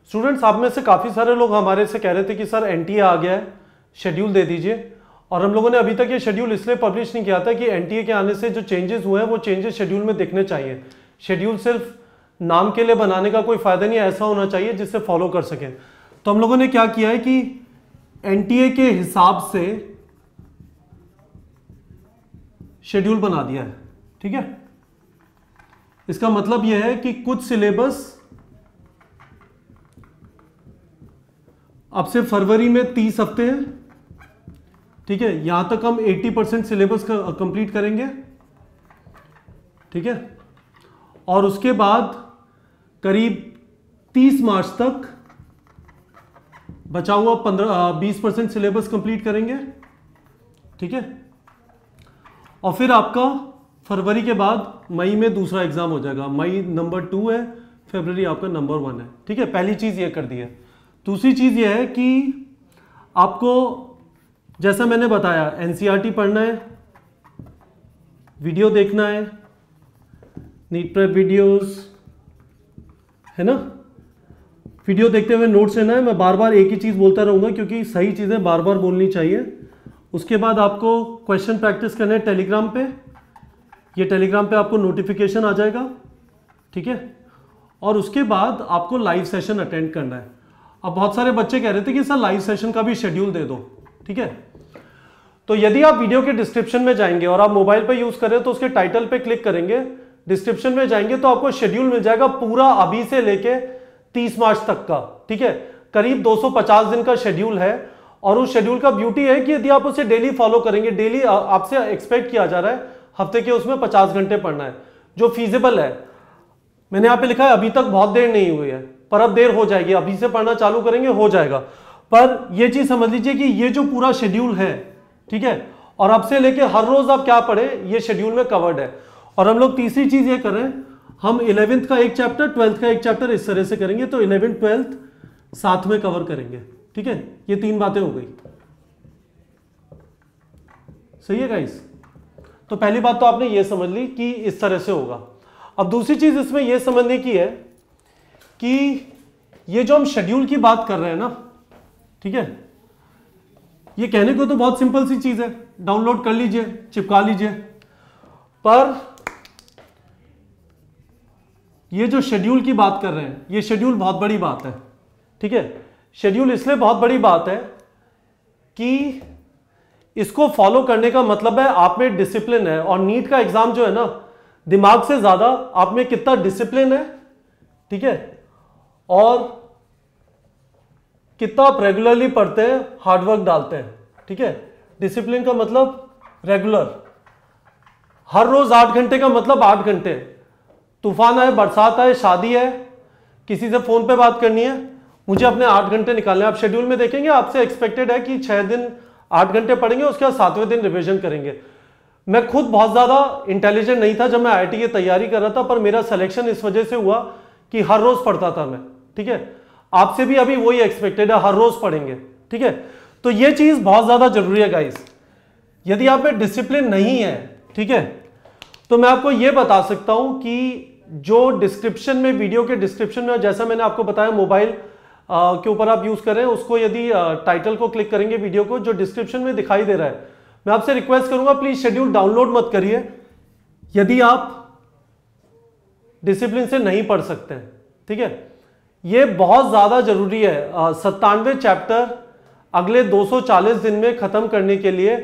Students, आप में से काफ़ी सारे लोग हमारे से कह रहे थे कि सर एनटीए आ गया है, शेड्यूल दे दीजिए। और हम लोगों ने अभी तक ये शेड्यूल इसलिए पब्लिश नहीं किया था कि एनटीए के आने से जो चेंजेस हुए हैं वो चेंजेस शेड्यूल में दिखने चाहिए। शेड्यूल सिर्फ नाम के लिए बनाने का कोई फायदा नहीं है, ऐसा होना चाहिए जिससे फॉलो कर सकें। तो हम लोगों ने क्या किया है कि एनटीए के हिसाब से शेड्यूल बना दिया है। ठीक है, इसका मतलब यह है कि कुछ सिलेबस अब से फरवरी में 30 हफ्ते हैं। ठीक है, यहां तक हम 80% सिलेबस कंप्लीट करेंगे। ठीक है, और उसके बाद करीब 30 मार्च तक बचा हुआ 20% सिलेबस कंप्लीट करेंगे। ठीक है, और फिर आपका फरवरी के बाद मई में दूसरा एग्जाम हो जाएगा। मई नंबर 2 है, फरवरी आपका नंबर 1 है। ठीक है, पहली चीज ये कर दी है। दूसरी चीज ये है कि आपको जैसा मैंने बताया एनसीईआरटी पढ़ना है, वीडियो देखना है, नीट प्रेप वीडियोस है ना, वीडियो देखते हुए नोट्स लेना है। मैं बार बार एक ही चीज बोलता रहूंगा क्योंकि सही चीजें बार बार बोलनी चाहिए। उसके बाद आपको क्वेश्चन प्रैक्टिस करना है टेलीग्राम पे। ये टेलीग्राम पे आपको नोटिफिकेशन आ जाएगा। ठीक है, और उसके बाद आपको लाइव सेशन अटेंड करना है। अब बहुत सारे बच्चे कह रहे थे कि सर लाइव सेशन का भी शेड्यूल दे दो। ठीक है, तो यदि आप वीडियो के डिस्क्रिप्शन में जाएंगे और आप मोबाइल पे यूज कर रहे हो तो उसके टाइटल पे क्लिक करेंगे, डिस्क्रिप्शन में जाएंगे तो आपको शेड्यूल मिल जाएगा पूरा अभी से लेके 30 मार्च तक का। ठीक है, करीब 250 दिन का शेड्यूल है। और उस शेड्यूल का ब्यूटी है कि यदि आप उसे डेली फॉलो करेंगे, डेली आपसे एक्सपेक्ट किया जा रहा है हफ्ते के उसमें 50 घंटे पढ़ना है, जो फीजिबल है। मैंने यहाँ पे लिखा है अभी तक बहुत देर नहीं हुई है, पर अब देर हो जाएगी। अभी से पढ़ना चालू करेंगे हो जाएगा। पर यह चीज समझ लीजिए कि ये जो पूरा शेड्यूल है, ठीक है, और अब से लेके हर रोज आप क्या पढ़े ये शेड्यूल में कवर्ड है। और हम लोग तीसरी चीज ये कर रहे हैं, हम 11th का एक चैप्टर, 12th का एक चैप्टर इस तरह से करेंगे, तो 11th 12th साथ में कवर करेंगे। ठीक है, ये 3 बातें हो गई। सही है गाइस? तो पहली बात तो आपने ये समझ ली कि इस तरह से होगा। अब दूसरी चीज इसमें यह समझने की है कि ये जो हम शेड्यूल की बात कर रहे हैं ना, ठीक है, ये कहने को तो बहुत सिंपल सी चीज है, डाउनलोड कर लीजिए, चिपका लीजिए। पर ये जो शेड्यूल की बात कर रहे हैं, ये शेड्यूल बहुत बड़ी बात है। ठीक है, शेड्यूल इसलिए बहुत बड़ी बात है कि इसको फॉलो करने का मतलब है आप में डिसिप्लिन है। और नीट का एग्जाम जो है ना, दिमाग से ज्यादा आप में कितना डिसिप्लिन है, ठीक है, और कितना आप रेगुलरली पढ़ते हैं, हार्डवर्क डालते हैं। ठीक है, डिसिप्लिन का मतलब रेगुलर, हर रोज 8 घंटे का मतलब 8 घंटे। तूफान आए, बरसात आए, शादी है, किसी से फोन पे बात करनी है, मुझे अपने 8 घंटे निकालने हैं। आप शेड्यूल में देखेंगे आपसे एक्सपेक्टेड है कि 6 दिन 8 घंटे पढ़ेंगे, उसके बाद 7वें दिन रिवीजन करेंगे। मैं खुद बहुत ज्यादा इंटेलिजेंट नहीं था जब मैं आईआईटी की तैयारी कर रहा था, पर मेरा सिलेक्शन इस वजह से हुआ कि हर रोज पढ़ता था मैं। ठीक है, आपसे भी अभी वही एक्सपेक्टेड है, हर रोज पढ़ेंगे। ठीक है, तो ये चीज बहुत ज्यादा जरूरी है गाइस। यदि आप में डिसिप्लिन नहीं है, ठीक है, तो मैं आपको यह बता सकता हूं कि जो डिस्क्रिप्शन में, वीडियो के डिस्क्रिप्शन में, जैसा मैंने आपको बताया मोबाइल के ऊपर आप यूज करें, उसको यदि टाइटल को क्लिक करेंगे वीडियो को, जो डिस्क्रिप्शन में दिखाई दे रहा है, मैं आपसे रिक्वेस्ट करूंगा प्लीज शेड्यूल डाउनलोड मत करिए यदि आप डिसिप्लिन से नहीं पढ़ सकते हैं। ठीक है, यह बहुत ज्यादा जरूरी है। 97 चैप्टर अगले 240 दिन में खत्म करने के लिए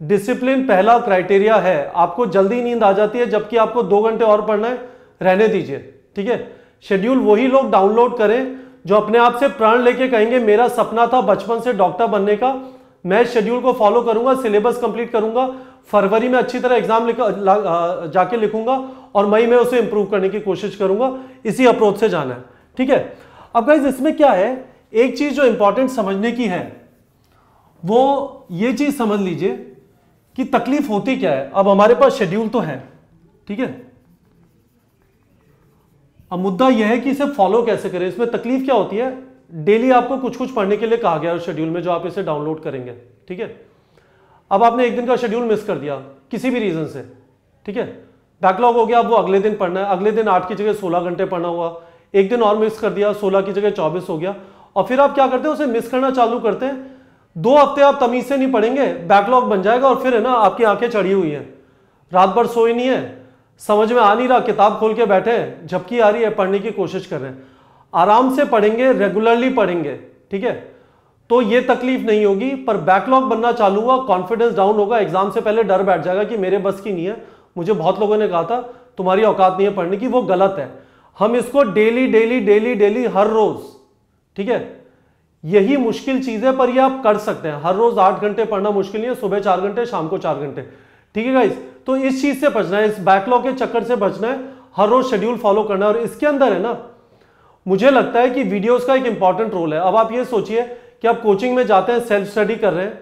डिसिप्लिन पहला क्राइटेरिया है। आपको जल्दी नींद आ जाती है जबकि आपको 2 घंटे और पढ़ना है, रहने दीजिए। ठीक है, शेड्यूल वही लोग डाउनलोड करें जो अपने आप से प्रण लेके कहेंगे मेरा सपना था बचपन से डॉक्टर बनने का, मैं शेड्यूल को फॉलो करूंगा, सिलेबस कंप्लीट करूंगा, फरवरी में अच्छी तरह एग्जाम जाके लिखूंगा और मई में उसे इंप्रूव करने की कोशिश करूंगा। इसी अप्रोच से जाना है। ठीक है, अब गाइस इसमें क्या है, एक चीज जो इंपॉर्टेंट समझने की है वो ये चीज समझ लीजिए कि तकलीफ होती क्या है। अब हमारे पास शेड्यूल तो है, ठीक है, अब मुद्दा यह है कि इसे फॉलो कैसे करें। इसमें तकलीफ क्या होती है, डेली आपको कुछ कुछ पढ़ने के लिए कहा गया है शेड्यूल में, जो आप इसे डाउनलोड करेंगे। ठीक है, अब आपने एक दिन का शेड्यूल मिस कर दिया किसी भी रीजन से, ठीक है, बैकलॉग हो गया, अब वो अगले दिन पढ़ना है, अगले दिन 8 की जगह 16 घंटे पढ़ना हुआ, एक दिन और मिस कर दिया, 16 की जगह 24 हो गया, और फिर आप क्या करते हैं, उसे मिस करना चालू करते हैं। 2 हफ्ते आप तमीज से नहीं पढ़ेंगे, बैकलॉग बन जाएगा, और फिर है ना आपकी आंखें चढ़ी हुई हैं, रात भर सोए नहीं है, समझ में आ नहीं रहा, किताब खोल के बैठे हैं, झपकी आ रही है, पढ़ने की कोशिश कर रहे हैं। आराम से पढ़ेंगे, रेगुलरली पढ़ेंगे, ठीक है, तो ये तकलीफ नहीं होगी। पर बैकलॉग बनना चालू हुआ, कॉन्फिडेंस डाउन होगा, एग्जाम से पहले डर बैठ जाएगा कि मेरे बस की नहीं है। मुझे बहुत लोगों ने कहा था तुम्हारी औकात नहीं है पढ़ने की, वो गलत है। हम इसको डेली डेली डेली डेली हर रोज, ठीक है, यही मुश्किल चीज है, पर ये आप कर सकते हैं। हर रोज 8 घंटे पढ़ना मुश्किल नहीं है, सुबह 4 घंटे, शाम को 4 घंटे, ठीक है गाइस। तो इस चीज से बचना है, इस बैकलॉग के चक्कर से बचना है, हर रोज शेड्यूल फॉलो करना है। और इसके अंदर है ना, मुझे लगता है कि वीडियोस का एक इंपॉर्टेंट रोल है। अब आप ये सोचिए कि आप कोचिंग में जाते हैं, सेल्फ स्टडी कर रहे हैं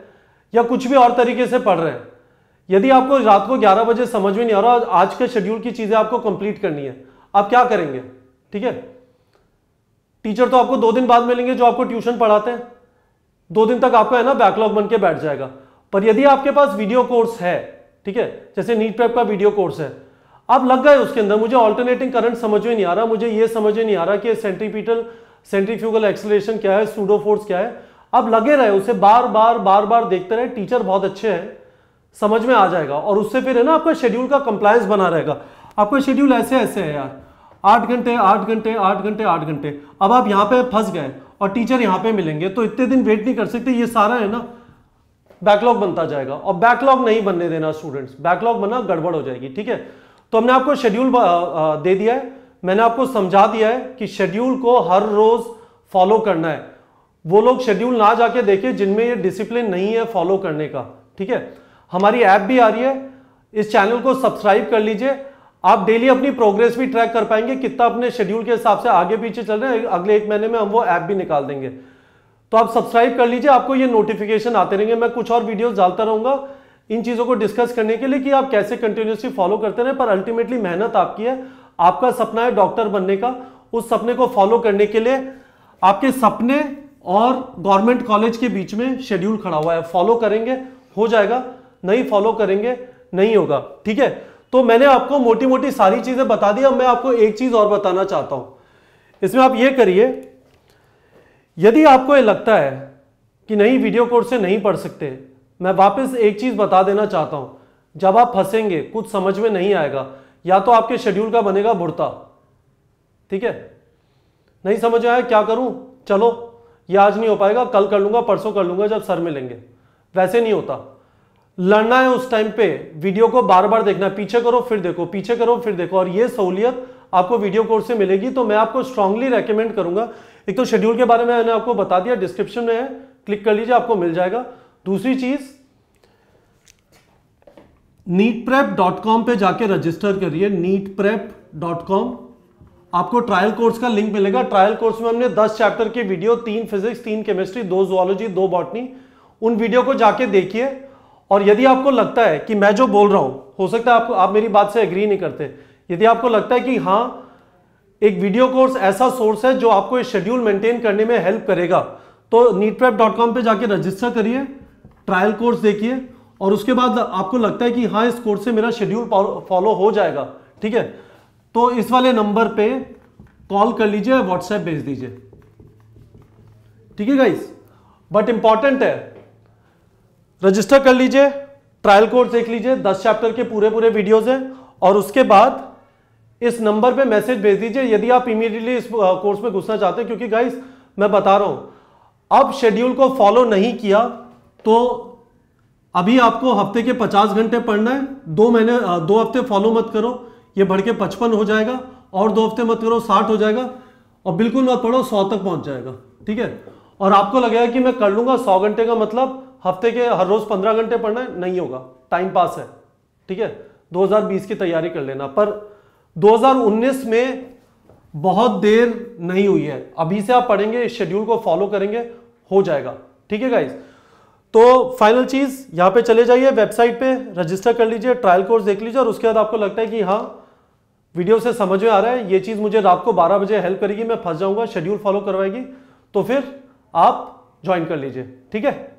या कुछ भी और तरीके से पढ़ रहे हैं, यदि आपको रात को 11 बजे समझ में नहीं आ रहा, आज के शेड्यूल की चीजें आपको कंप्लीट करनी है, आप क्या करेंगे, ठीक है। टीचर तो आपको 2 दिन बाद मिलेंगे जो आपको ट्यूशन पढ़ाते हैं, 2 दिन तक आपका है ना बैकलॉग बन के बैठ जाएगा। पर यदि आपके पास वीडियो कोर्स है, ठीक है, जैसे नीट प्रेप का वीडियो कोर्स है, आप लग गए उसके अंदर, मुझे ऑल्टरनेटिंग करंट समझ में नहीं आ रहा, मुझे ये समझ में नहीं आ रहा कि सेंट्रीफ्यूगल एक्सेलरेशन क्या है, सूडो फोर्स क्या है, आप लगे रहे, उसे बार बार देखते रहे। टीचर बहुत अच्छे हैं, समझ में आ जाएगा, और उससे फिर है ना आपका शेड्यूल का कंप्लायंस बना रहेगा। आपका शेड्यूल ऐसे ऐसे है यार, 8 घंटे 8 घंटे 8 घंटे 8 घंटे। अब आप यहां पे फंस गए और टीचर यहां पे मिलेंगे, तो इतने दिन वेट नहीं कर सकते, ये सारा है ना बैकलॉग बनता जाएगा। और बैकलॉग नहीं बनने देना स्टूडेंट्स, बैकलॉग बना गड़बड़ हो जाएगी, ठीक है। तो हमने आपको शेड्यूल दे दिया है, मैंने आपको समझा दिया है कि शेड्यूल को हर रोज फॉलो करना है। वो लोग शेड्यूल ना जाके देखें जिनमें ये डिसिप्लिन नहीं है फॉलो करने का, ठीक है। हमारी ऐप भी आ रही है, इस चैनल को सब्सक्राइब कर लीजिए, आप डेली अपनी प्रोग्रेस भी ट्रैक कर पाएंगे, कितना अपने शेड्यूल के हिसाब से आगे पीछे चल रहे हैं। अगले 1 महीने में हम वो ऐप भी निकाल देंगे, तो आप सब्सक्राइब कर लीजिए, आपको ये नोटिफिकेशन आते रहेंगे। मैं कुछ और वीडियोस डालता रहूंगा इन चीजों को डिस्कस करने के लिए कि आप कैसे कंटिन्यूसली फॉलो करते रहे। पर अल्टीमेटली मेहनत आपकी है, आपका सपना है डॉक्टर बनने का, उस सपने को फॉलो करने के लिए आपके सपने और गवर्नमेंट कॉलेज के बीच में शेड्यूल खड़ा हुआ है। फॉलो करेंगे हो जाएगा, नहीं फॉलो करेंगे नहीं होगा, ठीक है। तो मैंने आपको मोटी मोटी सारी चीजें बता दी। अब मैं आपको एक चीज और बताना चाहता हूं, इसमें आप ये करिए, यदि आपको ये लगता है कि नहीं वीडियो कोर्स से नहीं पढ़ सकते, मैं वापस एक चीज बता देना चाहता हूं, जब आप फंसेंगे, कुछ समझ में नहीं आएगा, या तो आपके शेड्यूल का बनेगा बुड़ता, ठीक है, नहीं समझ में आया क्या करूं, चलो ये आज नहीं हो पाएगा, कल कर लूंगा, परसों कर लूंगा, जब सर मिलेंगे। वैसे नहीं होता, लड़ना है उस टाइम पे, वीडियो को बार बार देखना है, पीछे करो फिर देखो, पीछे करो फिर देखो, और ये सहूलियत आपको वीडियो कोर्स से मिलेगी। तो मैं आपको स्ट्रांगली रेकमेंड करूंगा, एक तो शेड्यूल के बारे में मैंने आपको बता दिया, डिस्क्रिप्शन में है, क्लिक कर लीजिए, आपको मिल जाएगा। दूसरी चीज, neetprep.com पे जाके रजिस्टर करिए, neetprep.com, आपको ट्रायल कोर्स का लिंक मिलेगा। ट्रायल कोर्स में हमने 10 चैप्टर की video, 3 physics, 3 chemistry, 2 zoology, 2 botany, उन वीडियो को जाके देखिए। और यदि आपको लगता है कि मैं जो बोल रहा हूं, हो सकता है आप मेरी बात से एग्री नहीं करते, यदि आपको लगता है कि हाँ एक वीडियो कोर्स ऐसा सोर्स है जो आपको शेड्यूल मेंटेन करने में हेल्प करेगा, तो neetprep.com पे जाके रजिस्टर करिए, ट्रायल कोर्स देखिए, और उसके बाद आपको लगता है कि हाँ इस कोर्स से मेरा शेड्यूल फॉलो हो जाएगा, ठीक है, तो इस वाले नंबर पे कॉल कर लीजिए, व्हाट्सएप भेज दीजिए, ठीक है गाइस। बट इंपॉर्टेंट है, रजिस्टर कर लीजिए, ट्रायल कोर्स देख लीजिए, 10 चैप्टर के पूरे वीडियोस हैं, और उसके बाद इस नंबर पे मैसेज भेज दीजिए यदि आप इमीडिएटली इस कोर्स में घुसना चाहते हैं। क्योंकि गाइस मैं बता रहा हूं, अब शेड्यूल को फॉलो नहीं किया तो अभी आपको हफ्ते के 50 घंटे पढ़ना है, 2 हफ्ते फॉलो मत करो, ये बढ़ के 55 हो जाएगा, और 2 हफ्ते मत करो 60 हो जाएगा, और बिल्कुल मत पढ़ो 100 तक पहुंच जाएगा, ठीक है। और आपको लगेगा कि मैं कर लूंगा 100 घंटे का मतलब हफ्ते के हर रोज 15 घंटे पढ़ना है, नहीं होगा, टाइम पास है, ठीक है। 2020 की तैयारी कर लेना, पर 2019 में बहुत देर नहीं हुई है, अभी से आप पढ़ेंगे, शेड्यूल को फॉलो करेंगे, हो जाएगा, ठीक है गाइस। तो फाइनल चीज, यहां पे चले जाइए वेबसाइट पे, रजिस्टर कर लीजिए, ट्रायल कोर्स देख लीजिए, और उसके बाद आपको लगता है कि हाँ वीडियो से समझ में आ रहा है, ये चीज मुझे रात को 12 बजे हेल्प करेगी, मैं फंस जाऊंगा, शेड्यूल फॉलो करवाएगी, तो फिर आप ज्वाइन कर लीजिए, ठीक है।